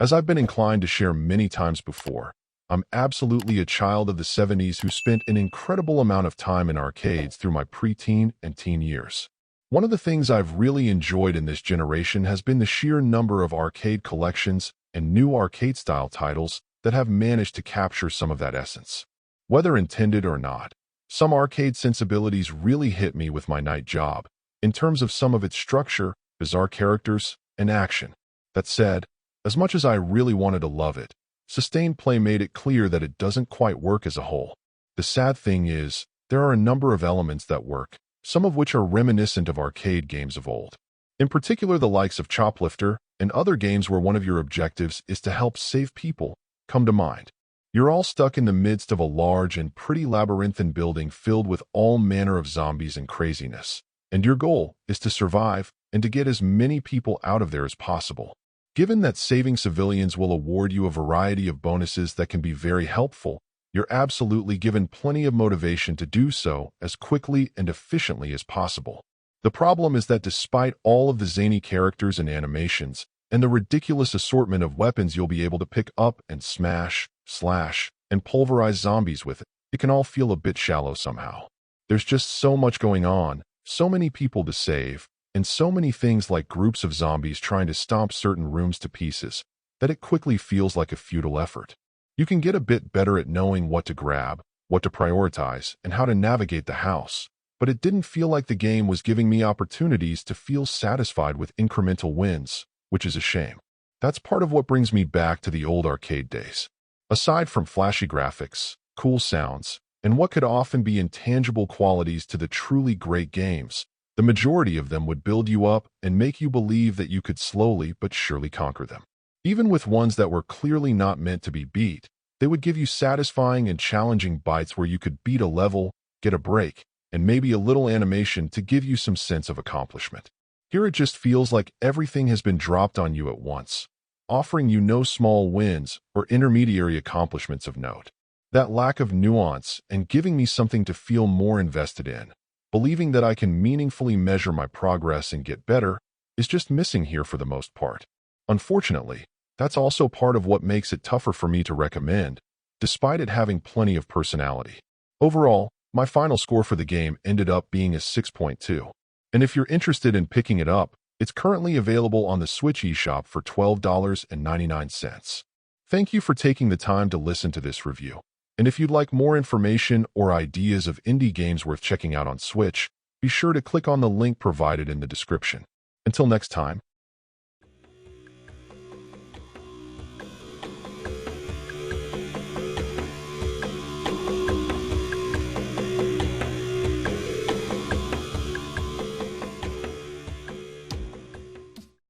As I've been inclined to share many times before, I'm absolutely a child of the 70s who spent an incredible amount of time in arcades through my preteen and teen years. One of the things I've really enjoyed in this generation has been the sheer number of arcade collections and new arcade-style titles that have managed to capture some of that essence. Whether intended or not, some arcade sensibilities really hit me with my night job, in terms of some of its structure, bizarre characters, and action. That said, as much as I really wanted to love it, sustained play made it clear that it doesn't quite work as a whole. The sad thing is, there are a number of elements that work, some of which are reminiscent of arcade games of old. In particular, the likes of Choplifter and other games where one of your objectives is to help save people come to mind. You're all stuck in the midst of a large and pretty labyrinthine building filled with all manner of zombies and craziness, and your goal is to survive and to get as many people out of there as possible. Given that saving civilians will award you a variety of bonuses that can be very helpful, you're absolutely given plenty of motivation to do so as quickly and efficiently as possible. The problem is that despite all of the zany characters and animations, and the ridiculous assortment of weapons you'll be able to pick up and smash, slash, and pulverize zombies with, it can all feel a bit shallow somehow. There's just so much going on, so many people to save, and so many things like groups of zombies trying to stomp certain rooms to pieces, that it quickly feels like a futile effort. You can get a bit better at knowing what to grab, what to prioritize, and how to navigate the house, but it didn't feel like the game was giving me opportunities to feel satisfied with incremental wins, which is a shame. That's part of what brings me back to the old arcade days. Aside from flashy graphics, cool sounds, and what could often be intangible qualities to the truly great games, the majority of them would build you up and make you believe that you could slowly but surely conquer them. Even with ones that were clearly not meant to be beat, they would give you satisfying and challenging bites where you could beat a level, get a break, and maybe a little animation to give you some sense of accomplishment. Here it just feels like everything has been dropped on you at once, offering you no small wins or intermediary accomplishments of note. That lack of nuance and giving me something to feel more invested in, believing that I can meaningfully measure my progress and get better, is just missing here for the most part. Unfortunately, that's also part of what makes it tougher for me to recommend, despite it having plenty of personality. Overall, my final score for the game ended up being a 6.2. And if you're interested in picking it up, it's currently available on the Switch eShop for $12.99. Thank you for taking the time to listen to this review. And if you'd like more information or ideas of indie games worth checking out on Switch, be sure to click on the link provided in the description. Until next time,